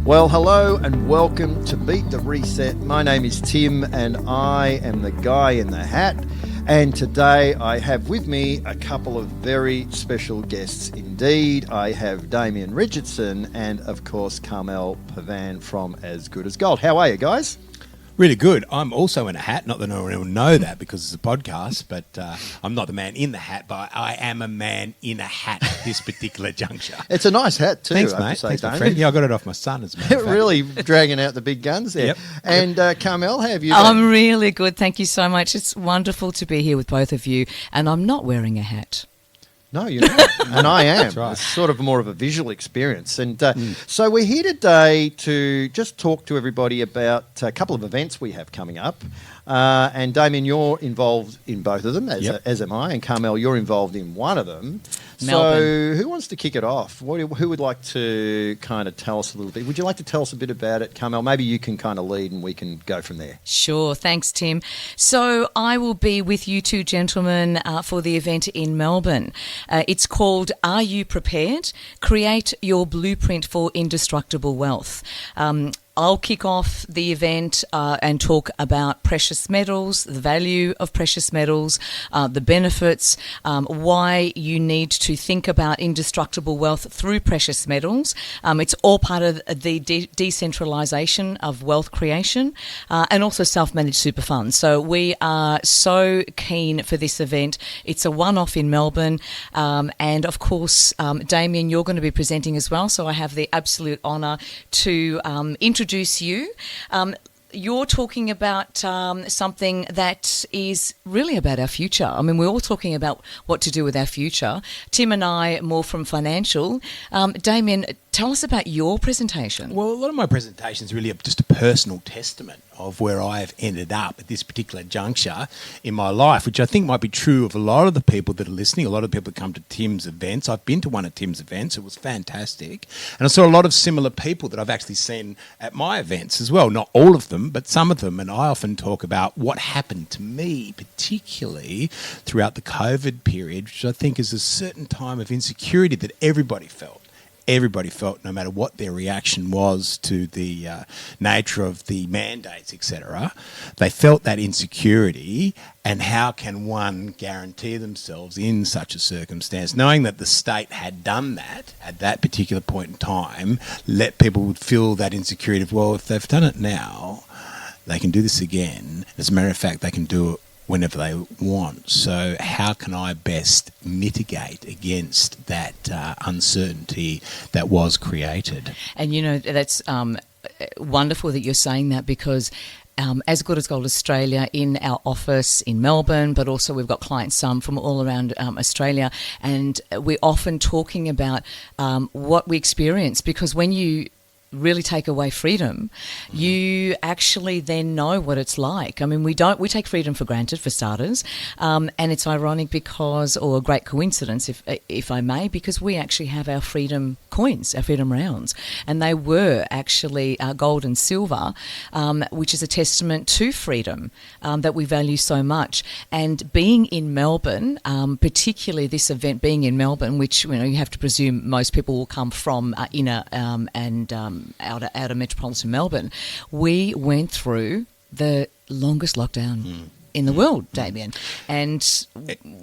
Well, hello and welcome to Beat the Reset. My name is Tim and I am the guy in the hat. And today I have with me a couple of very special guests indeed. I have Damien Richardson and, of course, Carmelle Pavan from As Good as Gold. How are you guys? Really good. I'm also in a hat. Not that no one will know that because it's a podcast, but I'm not the man in the hat, but I am a man in a hat at this particular juncture. It's a nice hat too. Thanks, mate. Thanks, my friend. Yeah, I got it off my son as a matter of fact. Really dragging out the big guns there. Yep. And Carmelle, how have you been? I'm really good. Thank you so much. It's wonderful to be here with both of you, and I'm not wearing a hat. No, you're not. And I am. That's right. It's sort of more of a visual experience. And so we're here today to just talk to everybody about a couple of events we have coming up. And Damien, you're involved in both of them, as am I. And Carmelle, you're involved in one of them. Melbourne. So who wants to kick it off? Who would like to kind of tell us a little bit? Would you like to tell us a bit about it, Carmelle? Maybe you can kind of lead and we can go from there. Sure. Thanks, Tim. So I will be with you two gentlemen for the event in Melbourne. It's called Are You Prepared? Create Your Blueprint for Indestructible Wealth. I'll kick off the event and talk about precious metals, the value of precious metals, the benefits, why you need to think about indestructible wealth through precious metals. It's all part of the decentralisation of wealth creation and also self-managed super funds. So we are so keen for this event. It's a one-off in Melbourne. And of course, Damien, you're going to be presenting as well. So I have the absolute honour to introduce you. You're talking about something that is really about our future. I mean, we're all talking about what to do with our future. Tim and I more from financial. Damien, tell us about your presentation. Well, a lot of my presentations really are just a personal testament of where I've ended up at this particular juncture in my life, which I think might be true of a lot of the people that are listening, a lot of people that come to Tim's events. I've been to one of Tim's events. It was fantastic. And I saw a lot of similar people that I've actually seen at my events as well. Not all of them, but some of them. And I often talk about what happened to me, particularly throughout the COVID period, which I think is a certain time of insecurity that everybody felt. Everybody felt, no matter what their reaction was to the nature of the mandates, etc., they felt that insecurity. And how can one guarantee themselves in such a circumstance, knowing that the state had done that at that particular point in time, let people feel that insecurity of, well, if they've done it now, they can do this again. As a matter of fact, they can do it whenever they want. So how can I best mitigate against that uncertainty that was created? And, you know, that's wonderful that you're saying that because As Good as Gold Australia in our office in Melbourne, but also we've got clients from all around Australia, and we're often talking about what we experience, because when you really take away freedom, you actually then know what it's like. I mean, we take freedom for granted, for starters, and it's ironic because, or a great coincidence, if I may, because we actually have our freedom coins, our freedom rounds, and they were actually gold and silver, which is a testament to freedom that we value so much. And being in Melbourne, particularly this event being in Melbourne, which, you know, you have to presume most people will come from inner and outer metropolitan Melbourne, we went through the longest lockdown in the world, Damien, and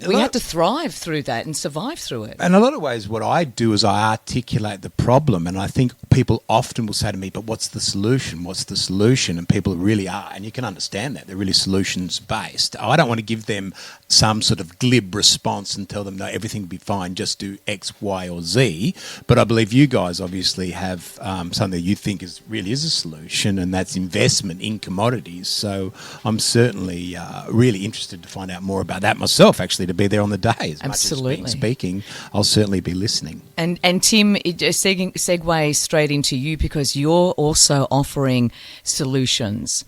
we had to thrive through that and survive through it. And a lot of ways what I do is I articulate the problem, and I think people often will say to me, but what's the solution? What's the solution? And people really are, and you can understand that, they're really solutions based. I don't want to give them some sort of glib response and tell them, no, everything will be fine, just do X, Y or Z. But I believe you guys obviously have something that you think really is a solution, and that's investment in commodities. So I'm certainly really interested to find out more about that myself, actually, to be there on the day. As Absolutely. Much as speaking, I'll certainly be listening. And Tim, segue straight into you, because you're also offering solutions.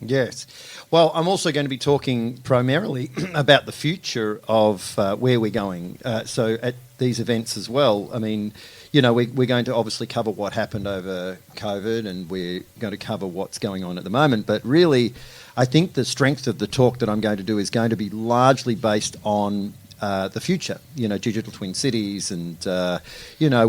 Yes. Well, I'm also going to be talking primarily about the future of where we're going. So at these events as well, I mean, you know, we're going to obviously cover what happened over COVID, and we're going to cover what's going on at the moment. But really, I think the strength of the talk that I'm going to do is going to be largely based on the future, digital twin cities and,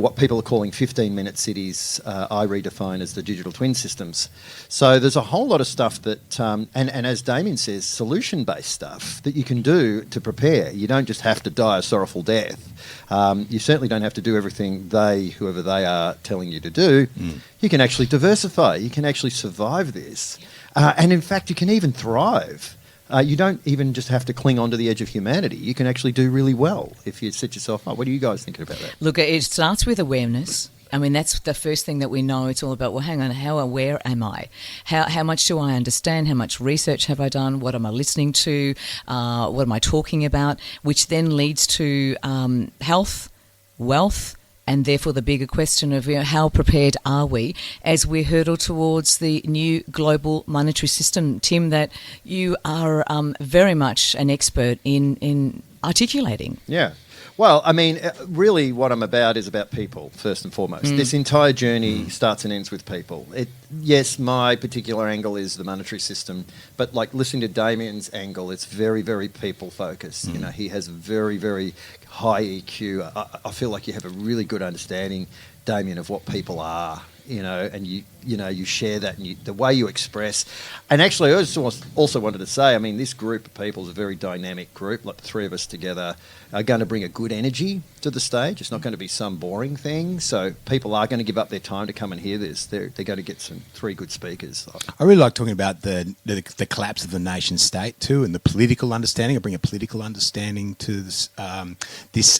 what people are calling 15-minute cities, I redefine as the digital twin systems. So there's a whole lot of stuff that, and as Damien says, solution-based stuff that you can do to prepare. You don't just have to die a sorrowful death. You certainly don't have to do everything whoever they are, telling you to do. You can actually diversify. You can actually survive this. And in fact, you can even thrive. You don't even just have to cling onto the edge of humanity. You can actually do really well if you set yourself up. What are you guys thinking about that? Look, it starts with awareness. I mean, that's the first thing that we know. It's all about, well, hang on, how aware am I? How much do I understand? How much research have I done? What am I listening to? What am I talking about? Which then leads to health, wealth, and therefore the bigger question of how prepared are we as we hurtle towards the new global monetary system, Tim, that you are very much an expert in articulating. Yeah. Well, I mean, really what I'm about is about people, first and foremost. This entire journey starts and ends with people. Yes, my particular angle is the monetary system, but like listening to Damien's angle, it's very, very people-focused. He has very, very high EQ. I feel like you have a really good understanding, Damien, of what people are. And you share that, and the way you express. And actually, I also wanted to say, I mean, this group of people is a very dynamic group. Like the three of us together are going to bring a good energy to the stage. It's not going to be some boring thing. So people are going to give up their time to come and hear this. They're going to get three good speakers. I really like talking about the collapse of the nation state too, and the political understanding. I bring a political understanding to this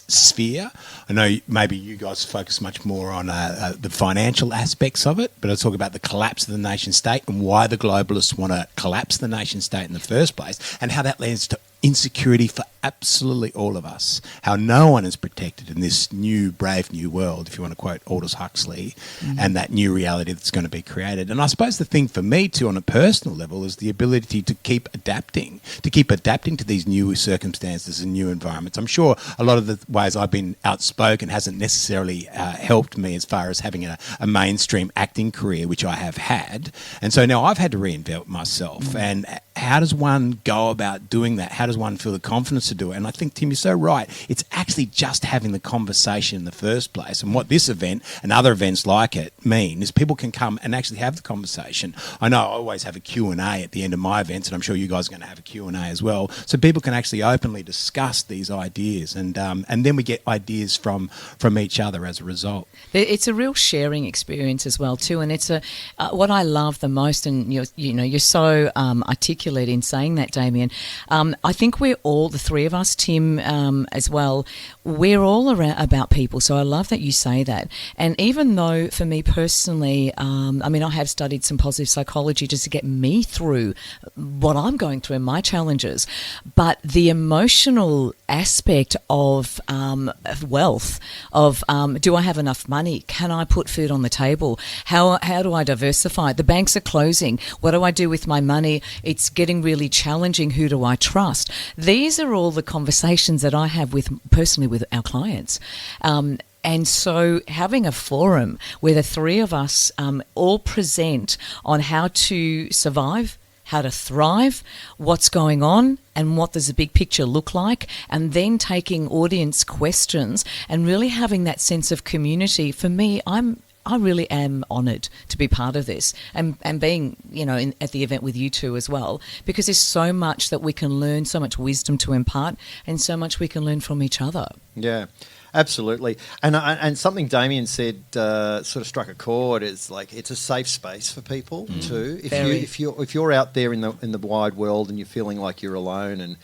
sphere. I know maybe you guys focus much more on the financial aspects of it, but I talk about the collapse of the nation state and why the globalists want to collapse the nation state in the first place, and how that leads to insecurity for absolutely all of us, how no one is protected in this new, brave new world, if you want to quote Aldous Huxley, and that new reality that's going to be created. And I suppose the thing for me too on a personal level is the ability to keep adapting to these new circumstances and new environments. I'm sure a lot of the ways I've been outspoken hasn't necessarily helped me as far as having a mainstream acting career, which I have had. And so now I've had to reinvent myself. And how does one go about doing that? How does one feel the confidence to do it? And I think, Tim, you're so right. It's actually just having the conversation in the first place. And what this event and other events like it mean is people can come and actually have the conversation. I know I always have a Q&A at the end of my events, and I'm sure you guys are going to have a Q&A as well. So people can actually openly discuss these ideas, and then we get ideas from each other as a result. It's a real sharing experience as well too, and it's what I love the most. And you're so articulate in saying that, Damien. I think we're all, the three of us, Tim as well, we're all about people. So I love that you say that. And even though for me personally, I have studied some positive psychology just to get me through what I'm going through and my challenges, but the emotional aspect of wealth, of do I have enough money? Can I put food on the table? How do I diversify? The banks are closing. What do I do with my money? It's getting really challenging. Who do I trust? These are all the conversations that I have personally with our clients. And so having a forum where the three of us all present on how to survive, how to thrive, what's going on, and what does the big picture look like, and then taking audience questions and really having that sense of community. For me, I really am honoured to be part of this and being, at the event with you two as well, because there's so much that we can learn, so much wisdom to impart, and so much we can learn from each other. Yeah. Absolutely, and something Damien said sort of struck a chord. Is like it's a safe space for people too. If you're out there in the wide world and you're feeling like you're alone and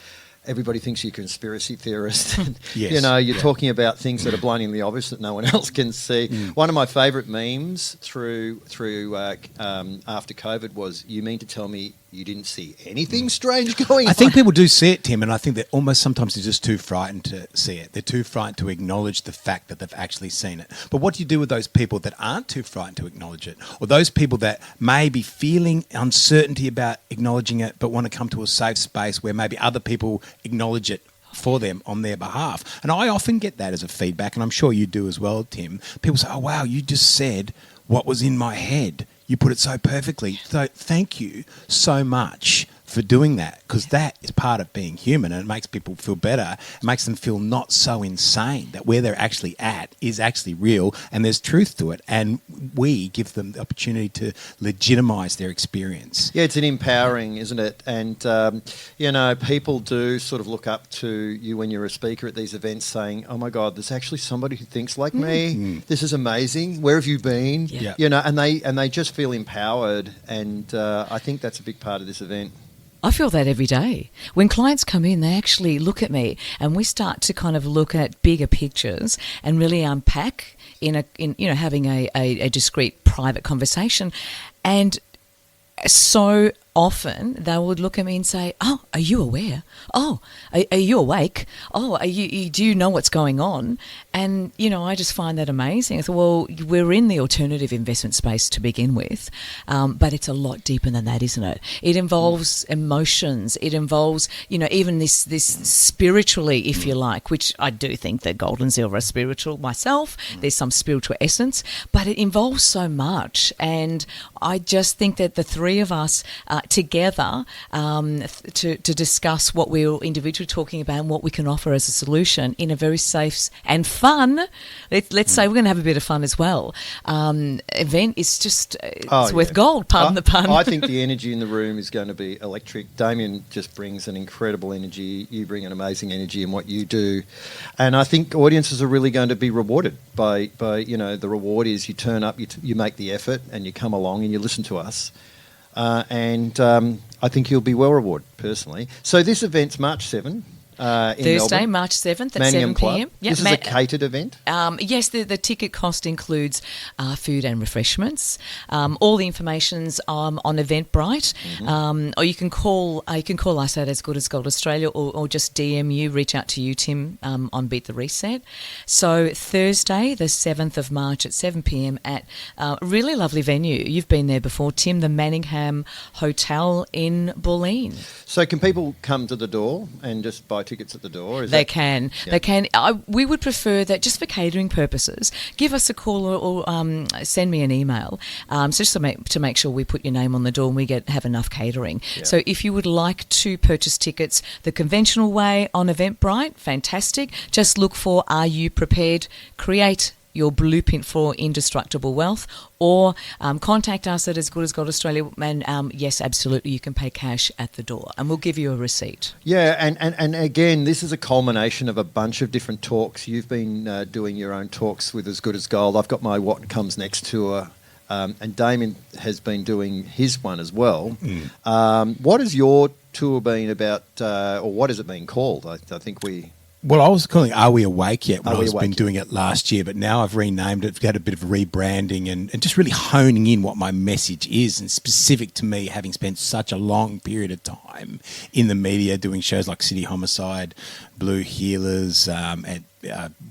everybody thinks you're a conspiracy theorist, and, yes. You're talking about things that are blindingly obvious that no one else can see. One of my favourite memes through after COVID was, "You mean to tell me you didn't see anything strange going on?" I think people do see it, Tim, and I think that almost sometimes they're just too frightened to see it. They're too frightened to acknowledge the fact that they've actually seen it. But what do you do with those people that aren't too frightened to acknowledge it? Or those people that may be feeling uncertainty about acknowledging it but want to come to a safe space where maybe other people acknowledge it for them on their behalf? And I often get that as a feedback, and I'm sure you do as well, Tim. People say, "Oh, wow, you just said what was in my head. You put it so perfectly. So thank you so much for doing that, because that is part of being human, and it makes people feel better. It makes them feel not so insane, that where they're actually at is actually real and there's truth to it, and we give them the opportunity to legitimise their experience. Yeah, it's an empowering, isn't it? And, people do sort of look up to you when you're a speaker at these events saying, oh my God, there's actually somebody who thinks like me. This is amazing. Where have you been? Yeah. And they just feel empowered, and I think that's a big part of this event. I feel that every day. When clients come in, they actually look at me and we start to kind of look at bigger pictures and really unpack in having a discreet private conversation. And so often they would look at me and say, oh, are you aware? Oh, are you awake? Oh, do you know what's going on? And, I just find that amazing. I thought, well, we're in the alternative investment space to begin with, but it's a lot deeper than that, isn't it? It involves emotions. It involves, even this spiritually, if you like, which I do think that gold and silver are spiritual myself. There's some spiritual essence, but it involves so much. And I just think that the three of us together to discuss what we're individually talking about and what we can offer as a solution in a very safe and fun, let's say we're going to have a bit of fun as well, event is just it's worth gold, pardon the pun. I think the energy in the room is going to be electric. Damien just brings an incredible energy. You bring an amazing energy in what you do. And I think audiences are really going to be rewarded by the reward is you turn up, you make the effort and you come along and you listen to us. I think you'll be well rewarded, personally. So this event's March 7. Thursday, Melbourne. March 7th at Manium 7 p.m. Club. This is a catered event? Yes, the ticket cost includes food and refreshments. All the information's on Eventbrite, or you can call us at As Good As Gold Australia, or just DM you, reach out to you, Tim, on Beat the Reset. So Thursday, the 7th of March at 7 p.m. at a really lovely venue. You've been there before, Tim, the Manningham Hotel in Bullion. So can people come to the door and just buy tickets at the door? They can. We would prefer that just for catering purposes, give us a call or send me an email, so just to make sure we put your name on the door and we have enough catering. Yeah. So if you would like to purchase tickets the conventional way on Eventbrite, fantastic. Just look for Are You Prepared? Create your blueprint for indestructible wealth, or contact us at As Good As Gold Australia, and yes, absolutely, you can pay cash at the door and we'll give you a receipt. Yeah, and again, this is a culmination of a bunch of different talks. You've been doing your own talks with As Good As Gold. I've got my What Comes Next tour, and Damien has been doing his one as well. What has your tour been about, or what has it been called? I think we... Well, I was calling Are We Awake Yet when I've been doing it last year, but now I've renamed it, had a bit of rebranding and just really honing in what my message is, and specific to me, having spent such a long period of time in the media doing shows like City Homicide, Blue Healers, and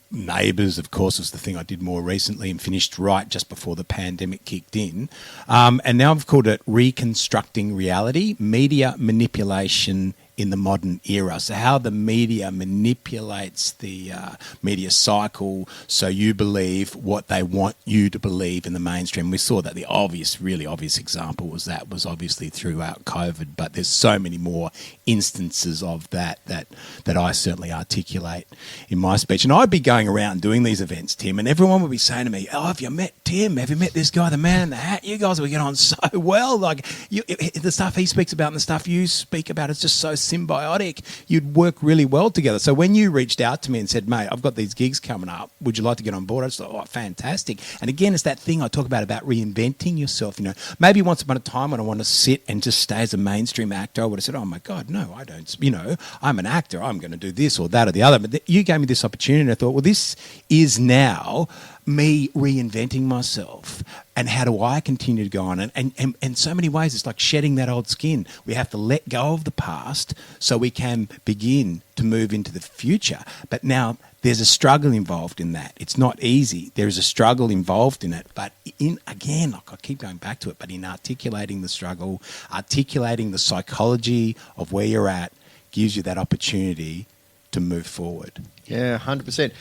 Neighbours, of course, was the thing I did more recently and finished right just before the pandemic kicked in. And now I've called it Reconstructing Reality, Media Manipulation in the Modern Era. So how the media manipulates the media cycle so you believe what they want you to believe in the mainstream. We saw that the really obvious example was obviously throughout COVID, but there's so many more instances of that I certainly articulate in my speech. And I'd be going around doing these events, Tim, and everyone would be saying to me, oh, have you met Tim? Have you met this guy, the man in the hat? You guys will get on so well. Like the stuff he speaks about and the stuff you speak about is just so symbiotic. You'd work really well together. So when you reached out to me and said, mate, I've got these gigs coming up, would you like to get on board? I just thought, oh, fantastic. And again, it's that thing I talk about reinventing yourself. Maybe once upon a time when I want to sit and just stay as a mainstream actor, I would have said, oh my God, no, I don't. I'm an actor. I'm going to do this or that or the other. But you gave me this opportunity and I thought, well, this is now me reinventing myself, and how do I continue to go on? And so many ways, it's like shedding that old skin. We have to let go of the past so we can begin to move into the future. But now there's a struggle involved in that. It's not easy. There is a struggle involved in it. But I keep going back to it, but in articulating the struggle, articulating the psychology of where you're at, gives you that opportunity to move forward. Yeah, 100%.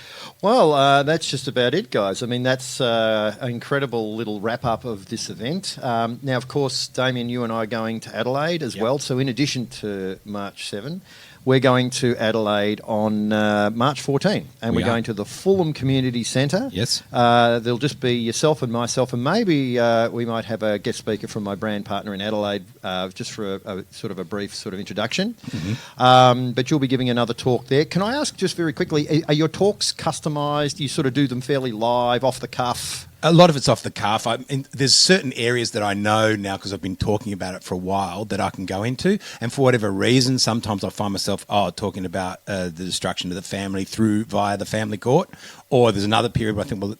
Well, that's just about it, guys. I mean, that's an incredible little wrap-up of this event. Now, of course, Damien, you and I are going to Adelaide as well. So in addition to March 7, we're going to Adelaide on March 14, and we're going to the Fulham Community Centre. Yes. There'll just be yourself and myself, and maybe we might have a guest speaker from my brand partner in Adelaide, just for a sort of a brief sort of introduction. But you'll be giving another talk there. Can I ask just very quickly, are your talks customised? You sort of do them fairly live, off the cuff? A lot of it's off the cuff. There's certain areas that I know now because I've been talking about it for a while that I can go into. And for whatever reason, sometimes I find myself talking about the destruction of the family via the family court. Or there's another period where I think, well,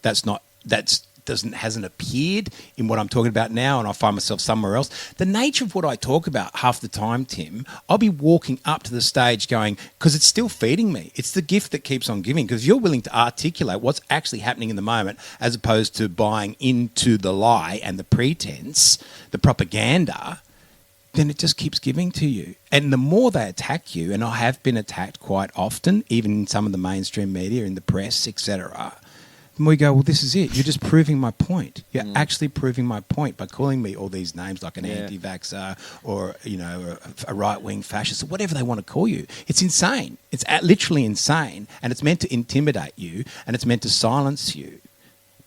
hasn't appeared in what I'm talking about now, and I find myself somewhere else. The nature of what I talk about half the time, Tim, I'll be walking up to the stage going, because it's still feeding me. It's the gift that keeps on giving, because you're willing to articulate what's actually happening in the moment as opposed to buying into the lie and the pretense, the propaganda, then it just keeps giving to you. And the more they attack you, and I have been attacked quite often, even in some of the mainstream media, in the press, etc., and we go, well, this is it. You're just proving my point. You're actually proving my point by calling me all these names like an anti-vaxxer or, a right-wing fascist or whatever they want to call you. It's insane. It's literally insane. And it's meant to intimidate you and it's meant to silence you.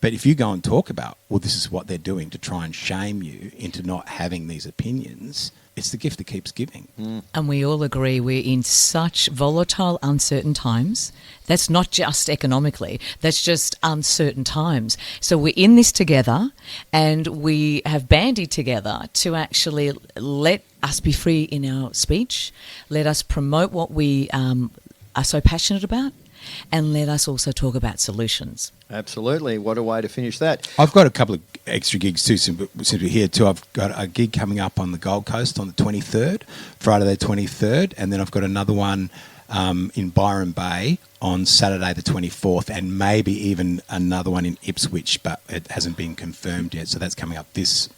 But if you go and talk about, well, this is what they're doing to try and shame you into not having these opinions, it's the gift that keeps giving. And we all agree we're in such volatile, uncertain times. That's not just economically, that's just uncertain times. So we're in this together, and we have bandied together to actually let us be free in our speech, let us promote what we are so passionate about, and let us also talk about solutions. Absolutely. What a way to finish that. I've got a couple of extra gigs too, since we're here too. I've got a gig coming up on the Gold Coast on the 23rd, Friday the 23rd, and then I've got another one in Byron Bay on Saturday the 24th, and maybe even another one in Ipswich, but it hasn't been confirmed yet. So that's coming up this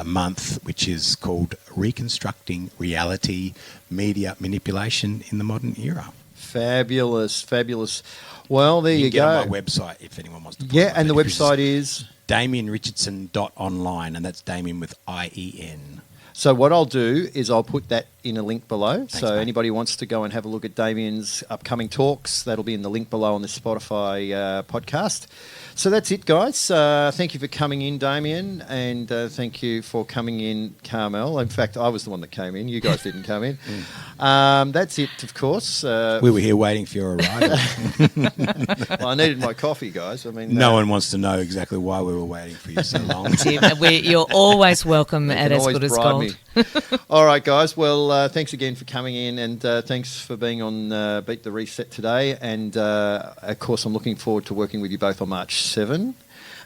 month, which is called Reconstructing Reality, Media Manipulation in the Modern Era. Fabulous, fabulous. Well, there you can go. get on my website if anyone wants to. Yeah, and the website is DamienRichardson.online, and that's Damien with IEN. So what I'll do is I'll put that in a link below. Thanks, so mate. Anybody wants to go and have a look at Damien's upcoming talks, that'll be in the link below on the Spotify podcast. So that's it, guys. Thank you for coming in, Damien, and thank you for coming in, Carmelle. In fact, I was the one that came in. You guys didn't come in. That's it, of course. We were here waiting for your arrival. Well, I needed my coffee, guys. I mean, No one wants to know exactly why we were waiting for you so long. Tim, you're always welcome at As Good As Gold. All right, guys. Well, thanks again for coming in, and thanks for being on Beat the Reset today. And, of course, I'm looking forward to working with you both on March 7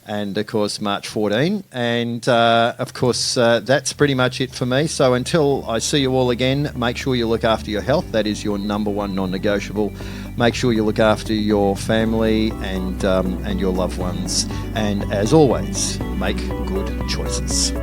and, of course, March 14. And, of course, that's pretty much it for me. So until I see you all again, make sure you look after your health. That is your number one non-negotiable. Make sure you look after your family and your loved ones. And, as always, make good choices.